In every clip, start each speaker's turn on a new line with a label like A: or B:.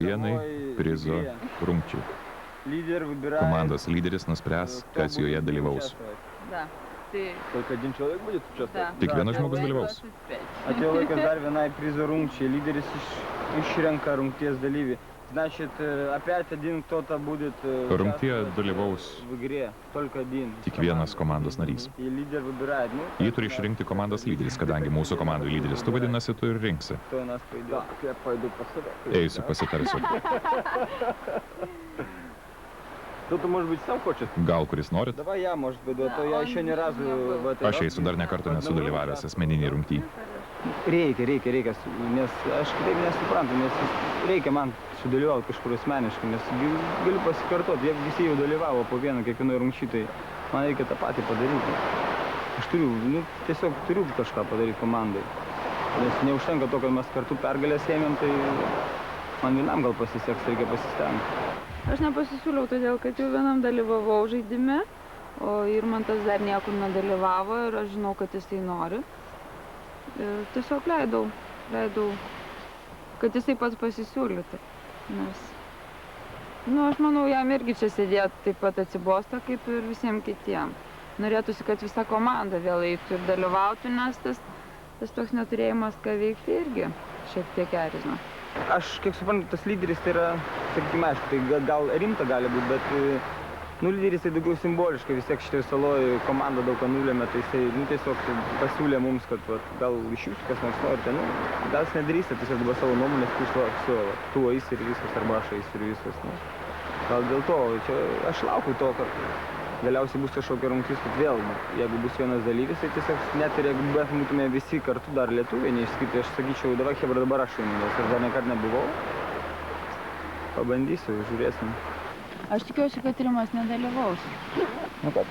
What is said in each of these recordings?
A: vienai prizo rungčiai. Komandos lyderis nuspręs, kas joje dalyvaus. Tik vienas žmogus dalyvaus.
B: Atėjo laikas dar vienai prizo rungčiai. Lyderis išrenka rungties dalyvį. Значит, опять один кто-то будет
A: Rungtyje dalyvaus
B: в игре, только один.
A: tik vienas komandos narys.
B: И лидер выбирает.
A: Jį turi išrinkti komandos lyderis, kadangi mūsų komandoje lyderis. Tu vadinasi, tu ir rinksi.
B: Кто у нас пойдет? Так, я пойду посмотрю.
A: Eisiu, pasitarsiu.
B: Кто-то, может быть, сам хочет?
A: Gal kuris norit?
B: Давай я, может, пойду, а то я еще ни разу в этой...
A: Aš eisiu, dar nekartą nesu dalyvavęs asmeniniai rungtyje.
B: Reikia, nes aš kitaip nesuprantu, nes reikia man sudalyvauti kažkur asmeniškai, nes galiu pasikartoti, jeigu visi jau dalyvavo po vieną kiekvienoje rungčiai, tai man reikia tą patį padaryti. Aš tiesiog turiu kažką padaryti komandai, nes neužtenka to, kad mes kartu pergalės ėmėm, tai man vienam gal pasiseks, reikia pasistengti.
C: Aš nepasisiūliau, todėl kad jau vienam dalyvavau žaidime, o Irmantas dar niekur nedalyvavo ir aš žinau, kad jisai nori. Ir tiesiog leidau, kad jisai pats pasisiūlyti, nes, aš manau, jam irgi čia sėdėti taip pat atsibosta, kaip ir visiems kitiem. Norėtųsi, kad visa komanda vėl eitų ir dalyvautų, nes tas toks neturėjimas ką veikti irgi šiek tiek erzina.
B: Aš, kiek suprantu, tas lyderis tai yra, sakykime, aišku, tai gal rimta gali būti, bet lyderis tai daugiau simboliškai, vis tiek šitoj saloj komanda daug ką nulėmė, tai jisai tiesiog pasiūlė mums, kad gal iš jūsų kas nors norite, gal jis nedarysite, tiesiog dabar savo nuomonės tu eis ir viskas, arba aš eis ir viskas. Gal dėl to, čia aš laukiu to, kad galiausiai bus kažkokia rungtis, kad vėl, jeigu bus vienas dalyvis, tai tiesiog net ir jeigu būtume visi kartu dar lietuviai neišskirti, aš sakyčiau, davai, hebra, dabar aš einu, nes aš dar nekart nebuvau. Pabandysiu, žiūrėsim.
C: Aš tikiuosi, kad Rimas nedalyvaus.
B: Kad?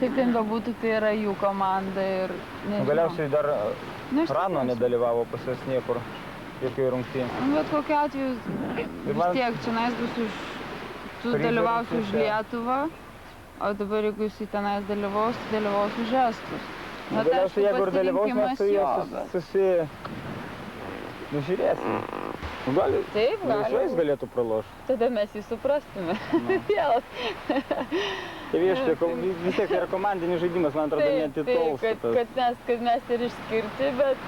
C: Kaip ten bebūtų, tai yra jų komanda ir nežinau.
B: Galiausiai dar Rano nedalyvavo pas jas niekur, jokioj rungtyje.
C: Bet kokiu atveju, vis tiek, čia bus tu dalyvausi už Lietuvą, o dabar jeigu jisai tenais dalyvaus, tai dalyvaus už Estus.
B: Galiausiai, jeigu ir dalyvaus, mes su juo nužiūrėsim.
C: Taip,
B: jis galėtų pralošti.
C: Tada mes jį suprastume.
B: Tai vis tiek yra komandinis žaidimas, man atrodo, netitolsta.
C: Kad mes ir išskirti, bet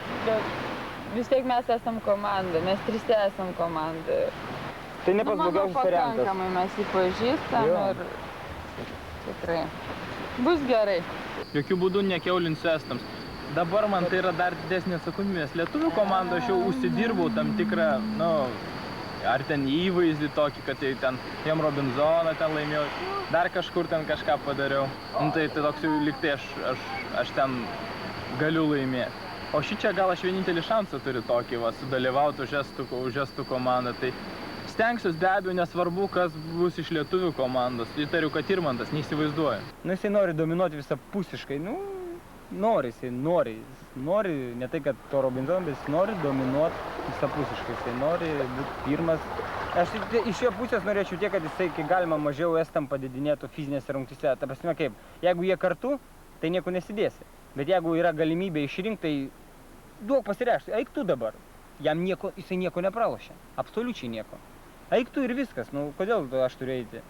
C: vis tiek mes esam komanda, mes trise esam komanda.
B: Tai ne pats blogiausias variantas.
C: Pakankamai mes jį pažįstam ir tikrai bus gerai.
D: Jokių būdų nekeulinsiu estams. Dabar man tai yra dar didesnė atsakomybė. Lietuvių komandą aš jau užsidirbau tam tikrą, ar ten įvaizdį tokį, kad ten jam Robinzoną ten laimėjau, dar kažkur ten kažką padariau. Tai toks jau lyg tai aš ten galiu laimėti. O šičia gal aš vienintelį šansą turiu tokį, sudalyvauti už estų komandą. Tai stengsiuos be abejo, nesvarbu, kas bus iš lietuvių komandos. Įtariu, kad Irmantas, neįsivaizduoju.
B: Jisai nori dominuoti visapusiškai, jisai nori, ne tai, kad to Robinzono, bet jis nori dominuoti visapusiškai, jisai nori būti pirmas. Aš iš jo pusės norėčiau tiek, kad jisai, kai galima mažiau estam padidinėtų fizinėse rungtyse. Ta prasme kaip, jeigu jie kartu, tai nieko nesidėsi. Bet jeigu yra galimybė išrinkti, tai duok pasireikšti, eik tu dabar. Jisai nieko nepralošia, absoliučiai nieko. Eik tu ir viskas, kodėl aš turiu eiti?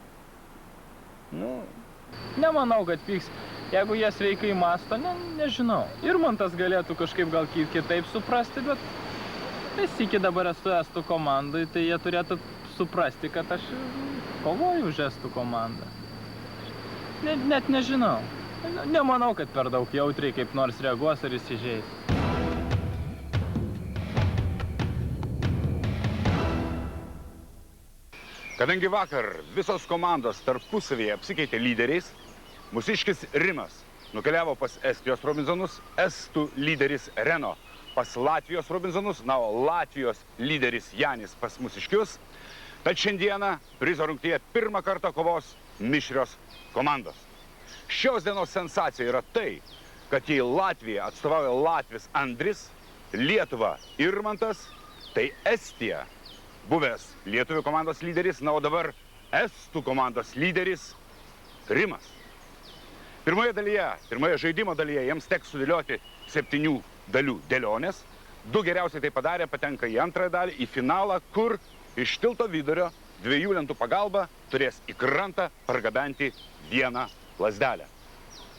D: Nemanau, kad pyks. Jeigu jie sveikai mąsto, nežinau. Irmantas galėtų kažkaip gal kitaip suprasti, bet vis iki dabar esu estų komandai, tai jie turėtų suprasti, kad aš kovoju už estų komandą. Net nežinau. Nemanau, kad per daug jautriai kaip nors reaguos ar įsižeis.
E: Kadangi vakar visos komandos tarpusavyje apsikeitė lyderiais, mūsiškis Rimas nukeliavo pas Estijos Robinzonus, estų lyderis Reno pas Latvijos Robinzonus, o Latvijos lyderis Janis pas mūsiškius. Tad šiandieną prizo rungtyje pirmą kartą kovos mišrios komandos. Šios dienos sensacija yra tai, kad jei Latvija atstovauja Latvis Andris, Lietuva Irmantas, tai Estija buvęs lietuvių komandos lyderis, o dabar estų komandos lyderis Rimas. Pirmoje žaidimo dalyje jiems teks sudėlioti 7 dalių dėlionės, Du geriausiai tai padarė, patenka į antrąją dalį, į finalą, kur iš tilto vidurio 2 lentų pagalba turės į krantą pargabenti vieną lazdelę.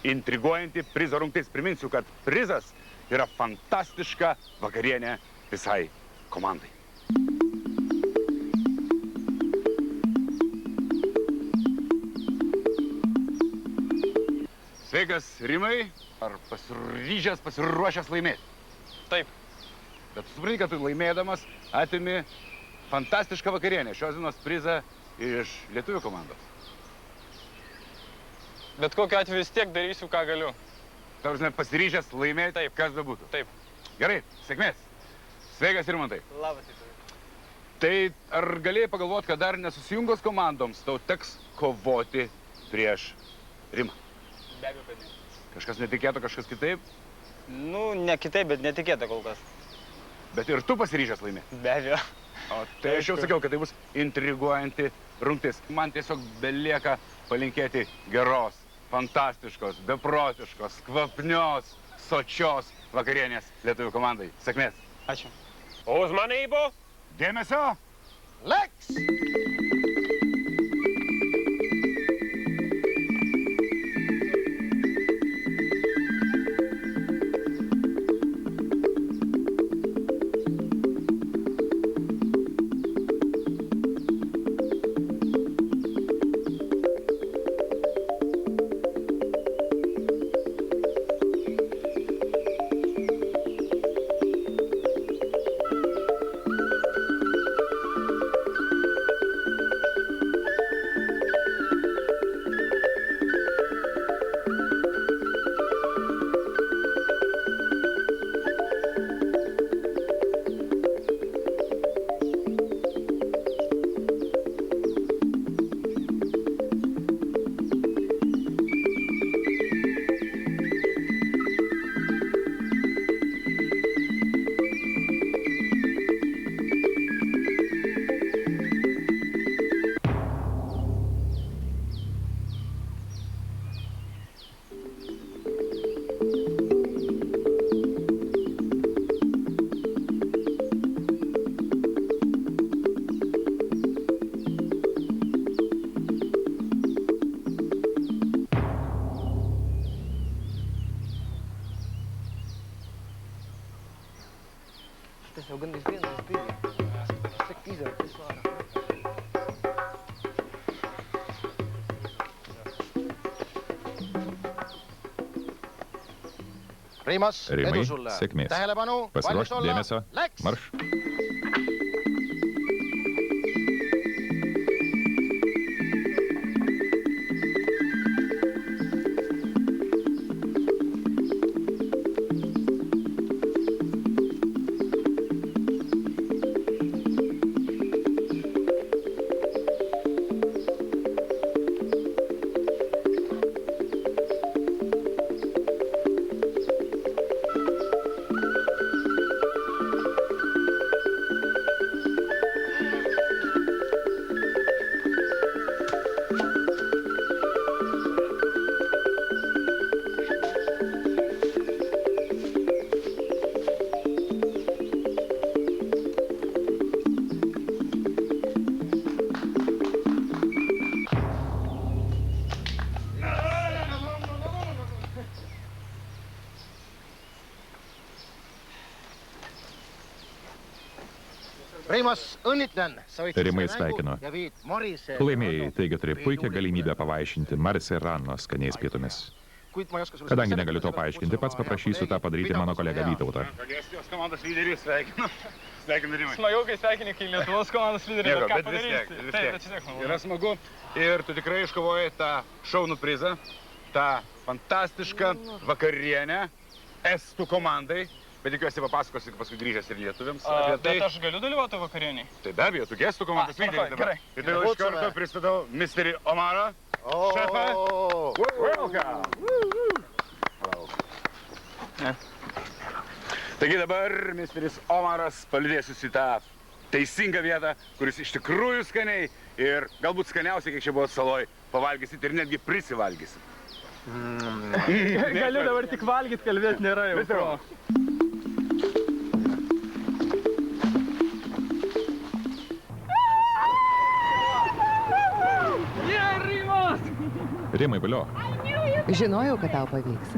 E: Intriguojanti prizo rungtis. Priminsiu, kad prizas yra fantastiška vakarienė visai komandai. Sveikas, Rimai. Ar pasiruošęs laimėti?
D: Taip.
E: Bet supranti, kad tu laimėdamas atimi fantastišką vakarienę. Šios dienos prizą iš lietuvių komandos.
D: Bet kokiu atveju vis tiek darysiu, ką galiu.
E: Tavusime pasiryžęs laimėti,
D: Taip.
E: kas bebūtų.
D: Taip.
E: Gerai, sėkmės. Sveikas, Rimantai.
D: Labas.
E: Tai ar galėjai pagalvoti, kad dar nesusijungos komandoms tau teks kovoti prieš Rimą?
D: Be abejo, kad ne.
E: Kažkas netikėto, kažkas kitaip?
F: Nu, ne kitaip, bet netikėta kol kas.
E: Bet ir tu pasiryžęs laimėti.
F: Be abejo.
E: O tai aš jau sakiau, kad tai bus intriguojanti rungtis. Man tiesiog belieka palinkėti geros, fantastiškos, beprotiškos, kvapnios, sočios vakarienės lietuvių komandai. Sėkmės.
F: Ačiū.
G: Uzmanību!
E: Dėmesio! Leks!
H: Rimas,
A: Rimai,
H: edu sulle.
A: sėkmės.
H: Tähelepanu,
A: Pasiruošk,
H: valmis olla.
A: dėmesio,
H: Läks!
A: marš.
H: Rimas, õnnitlen.
A: Rimai, sveikinu. Tu laimėjai, taigi turi puikią galimybę pavaišinti Marise Ranno skaniais pietumis. Kadangi negaliu to paaiškinti, pats paprašysiu tą padaryti mano kolegą Vytautą.
E: Estijos komandos lyderį sveikinu. Sveikinu, Rimai.
D: Smagiau, kai sveikini, kai Lietuvos komandos lyderį,
E: Nieko,
D: bet ką
E: bet vis tiek,
D: padarysi?
E: vis
D: Taip,
E: tiek.
D: bet vis tiek smagu.
E: Yra smagu. Ir tu tikrai iškovojai tą šaunų prizą, tą fantastišką vakarienę estų komandai. Bet tikiuosi papasakosi paskui grįžęs ir lietuviams apie tai.
D: Bet aš galiu dalyvauti vakarieniai?
E: Tai be abejo, tu gestų komandos lyderis dabar.
D: gerai.
E: Ir tai iš karto pristatau Mr. Omarą. Šefą. Welcome. Taigi dabar Mr. Omaras palydės jūs į tą teisingą vietą, kuris iš tikrųjų skaniai ir galbūt skaniausiai, kiek čia buvo saloj, pavalgysit ir netgi prisivalgysit.
D: Galiu dabar tik valgyt, kalbėti nėra jau.
A: Rimai, valio.
G: Žinojau, kad tau pavyks.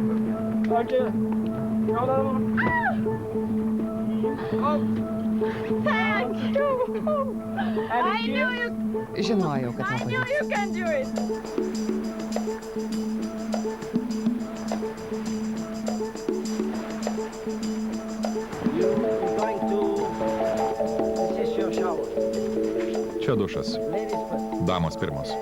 G: Žinojau, kad tau pavyks.
A: Čia dušas. Damos pirmos.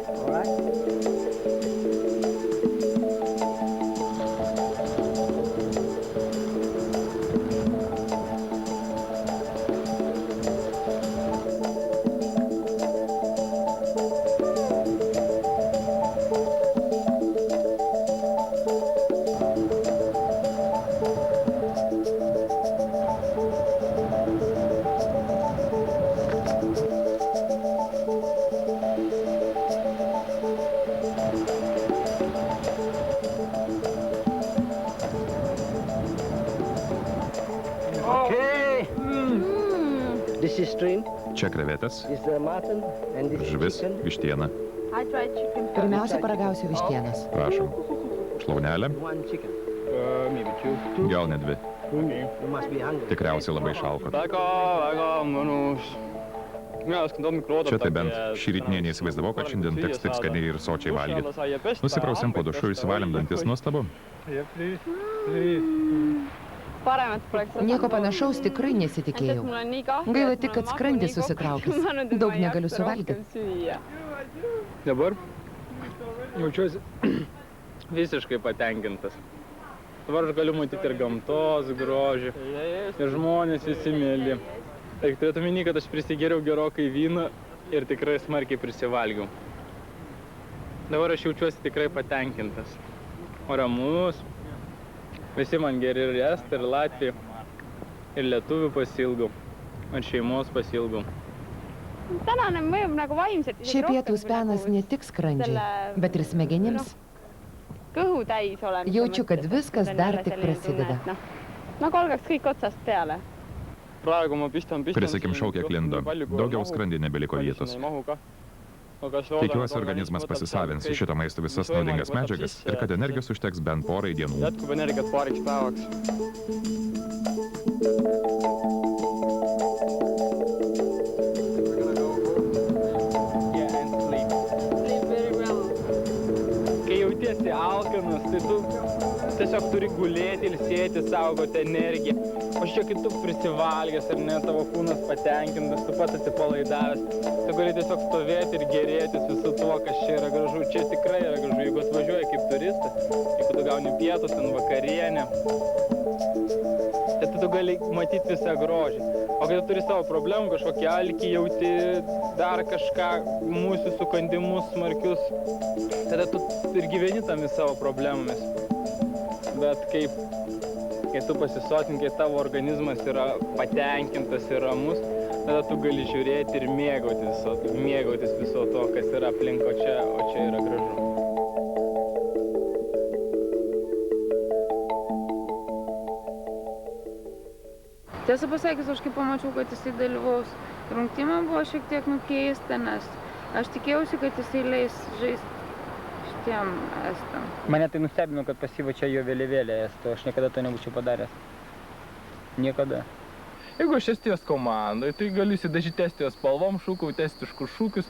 A: Čia krevetės, žuvis, vištiena.
G: Pirmiausia, paragausiu vištienos.
A: Prašom. Šlaunelė. Gal ne dvi. Tikriausiai labai šalko. Čia tai bent šį rytį neįsivaizdavau, kad šiandien teks taip skaniai ir sočiai valgyti. Nusiprausėm po dušu, išsivalėm dantis, nuostabu.
G: Nieko panašaus tikrai nesitikėjau. Gaila tik, kad skrandis susitraukęs. Daug negaliu suvalgyti.
D: Dabar jaučiuosi visiškai patenkintas. Dabar aš galiu matyti ir gamtos grožį, ir žmonės visi mėly. Tai turėtų minį, kad aš prisigėriau gerokai vyną ir tikrai smarkiai prisivalgiau. Dabar aš jaučiuosi tikrai patenkintas. O ramus. Visi man geri ir estai, ir latviai, ir lietuvių pasilgau, ir šeimos pasilgau.
G: Šie pietūs penas ne tik skrandžiai, bet ir smegenims. Jaučiu, kad viskas dar tik prasideda.
A: Prisikimšau kiek lindo. Daugiau skrandį nebeliko vietos. Tikiuosi, organizmas pasisavins iš šito maisto visas naudingas medžiagas ir kad energijos užteks bent porai dienų.
D: Kai jautiesi alkanas, tai tu tiesiog turi gulėti, ilsėti, saugoti energiją. O čia, kai tu prisivalgęs ar ne, tavo kūnas patenkintas, tu pats atsipalaidavęs, tu gali tiesiog stovėti ir gerėtis visu tuo, kas čia yra gražu. Čia tikrai yra gražu, jeigu atvažiuoji kaip turistas, jeigu tu gauni pietus, ten vakarienę, tai tu gali matyti visą grožį. O kai tu turi savo problemų, kažkokį alkį jauti, dar kažką, mūsų sukandimus smarkius, tada tu ir gyveni tomis savo problemomis. Bet kai tu pasisotini, kai tavo organizmas yra patenkintas ir ramus, tada tu gali žiūrėti ir mėgautis viso to, kas yra aplink, o čia yra gražu.
C: Tiesą pasakius, aš kai pamačiau, kad jisai dalyvaus rungtynėje, buvo šiek tiek keista, nes aš tikėjausi, kad jisai leis žaisti šitiem estam.
B: Mane tai nustebino, kad pasiva čia jo vėliavėlė estų, aš niekada to nebūčiau padaręs. Niekada.
D: Jeigu aš Estijos komandai, tai galiu įsidažyti Estijos spalvom, šūkauti estiškus šūkius,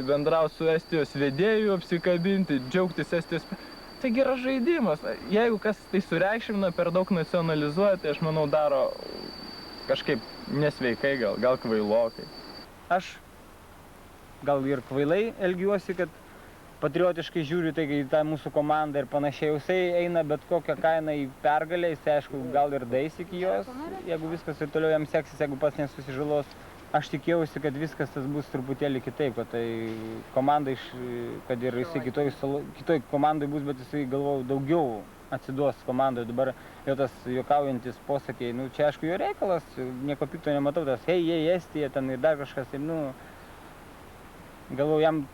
D: bendrauti su Estijos vedėju, apsikabinti, džiaugtis Estijos... Tai geras žaidimas. Jeigu kas tai sureikšmina, per daug nacionalizuoja, tai aš manau daro kažkaip nesveikai, gal kvailokai.
B: Aš gal ir kvailai elgiuosi, kad patriotiškai žiūriu tai į tą mūsų komandą ir panašiai. Jisai eina bet kokią kainą į pergalę, jis aišku gal ir dais iki jos, jeigu viskas ir toliau jam seksis, jeigu pats nesusižalos. Aš tikėjausi, kad viskas tas bus truputėlį kitaip, kad tai komandai, kad ir jisai kitoj komandai bus, bet jisai galvojau daugiau atsiduos komandai. Dabar jo tas juokaujantis posakiai, nu čia aišku jo reikalas, nieko pikto nematau, tas hei, Estija, ten ir dar kažkas, tai galvojau jam,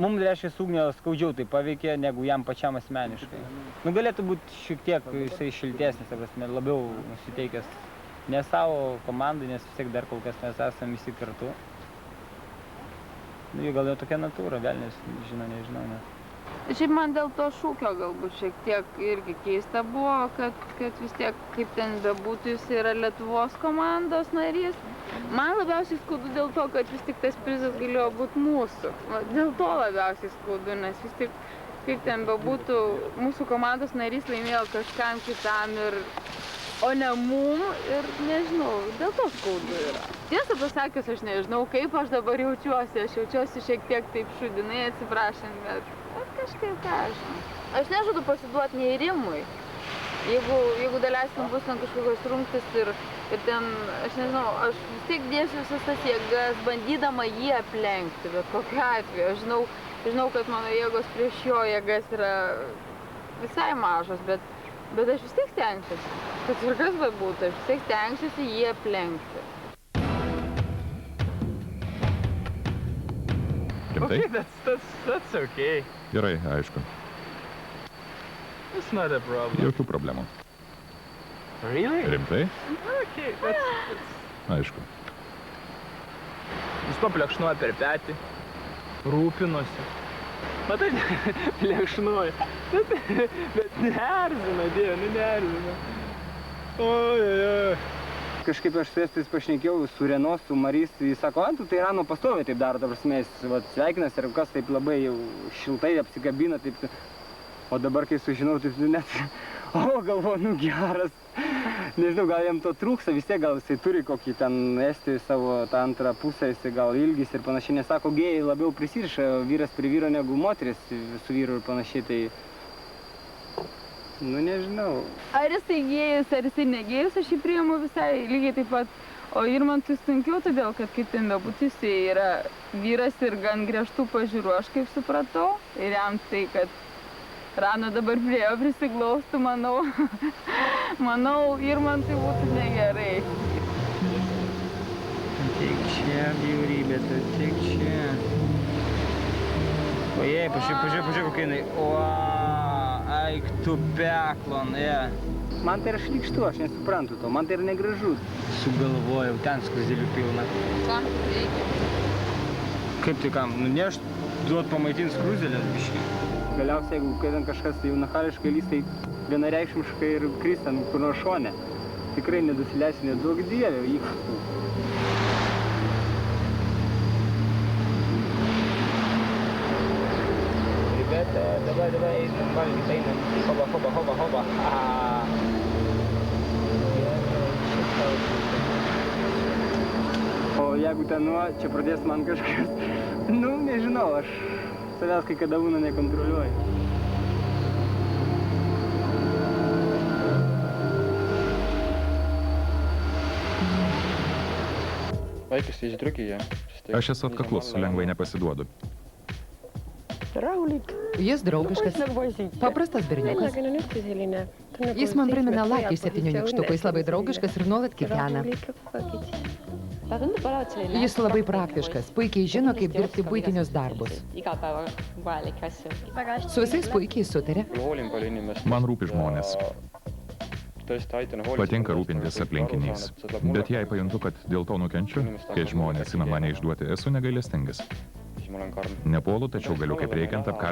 B: mums reiškia ugnio skaudžiau tai paveikė, negu jam pačiam asmeniškai. Nu galėtų būti šiek tiek jisai šiltesnis, labiau nusiteikęs. Ne savo komandai, nes vis tiek dar kol kas mes esame visi kartu. Nu, gal jau tokia natūra, velnias, žinau, nežinau, ne.
C: Šiaip man dėl to šūkio galbūt šiek tiek irgi keista buvo, kad vis tiek, kaip ten bebūtų, jis yra Lietuvos komandos narys. Man labiausiai skaudu dėl to, kad vis tik tas prizas galėjo būti mūsų. Dėl to labiausiai skaudu, nes vis tik, kaip ten bebūtų, mūsų komandos narys laimėjo kažkam kitam, o ne mum, ir nežinau, dėl to skaudu yra. Tiesą pasakius, aš nežinau, kaip aš dabar jaučiuosi. Aš jaučiuosi šiek tiek taip šudinai, atsiprašant, bet kažkaip ką aš. Aš nežadu pasiduoti nei Rimui. Jeigu daleiskim bus ten kažkokios rungtys ir ten, aš nežinau, aš vis tiek dėsiu visas tas jėgas, bandydama jį aplenkti, bet kokiu atveju. Aš žinau, kad mano jėgos prieš jo jėgas yra visai mažos, bet aš vis tiek stengsiuosi. Kad ir kas bebūtų, aš vis tiek stengsiuosi jį aplenkti.
A: Rimtai?
D: Okay, that's okay.
A: Gerai, aišku.
D: It's not a problem.
A: Jokių problemų.
D: Really?
A: Rimtai?
D: Okay, that's...
A: Aišku.
D: Jis paplekšnuoja per petį, rūpinosi. Matai, plekšnuoja. Bet neerzina, Dieve, neerzina. Oi.
B: Kažkaip aš su estais pašnekėjau, su Reno, su Marys, jis sako, tu tai Rano pastoviai taip daro, ta prasme, jis sveikinas ir kas taip labai jau šiltai apsikabina, taip, o dabar, kai sužinau, taip net, galvoju, geras, nežinau, gal jam to trūksta, vis tiek gal jisai turi kokį ten Estijoj savo tą antrą pusę, jisai gal ilgis ir panašiai, nes sako, gėjai labiau prisiriša vyras prie vyro negu moteris su vyru ir panašiai, tai... Nu, nežinau.
C: Ar jisai gėjus, ar jisai negėjus, aš jį priimu visai lygiai taip pat. O Irmantui sunkiau, todėl, kad kaip ten bebūtų, jisai yra vyras ir gan griežtų pažiūrų, aš kaip supratau. Ir jam tai, kad Rano dabar priejo prisiglaustų, manau, Irmantui būtų negerai.
F: Tik čia, bjaurybė, tik čia. Ojei, pažiūrėk, kokia jinai. Aik tu peklon,
B: Man tai yra šlykštu, aš nesuprantu to, man tai yra negražu.
F: Sugalvojau, ten skruzdėlių pilna.
C: Kam reikia?
F: Kaip tai kam? Nunešt, duot pamaitint skruzdėlės biškį.
B: Galiausiai, jeigu ten kažkas jau nachališkai lys, tai vienareikšmiškai ir kris ten kur nors šone. Tikrai nedusileisi, neduok Dieve, įkštų.
F: Давай, маленький, einam. Hoba.
B: O jeigu ten čia pradės man kažkas, nežinau, aš savęs kai kada būna nekontroliuoju.
A: Aš esu atkaklus, lengvai nepasiduodu.
G: Jis draugiškas, paprastas berniukas. Jis man primena Lakį 7 nykštukų, jis labai draugiškas ir nuolat kikena. Jis labai praktiškas, puikiai žino, kaip dirbti buitinius darbus. Su visais puikiai sutarė.
A: Man rūpi žmonės. Patinka rūpintis aplinkiniais. Bet jei pajuntu, kad dėl to nukenčiu, kai žmonės ima mane išduoti, esu negailestingas. Nepuolu, tačiau galiu kaip reikiant apkarti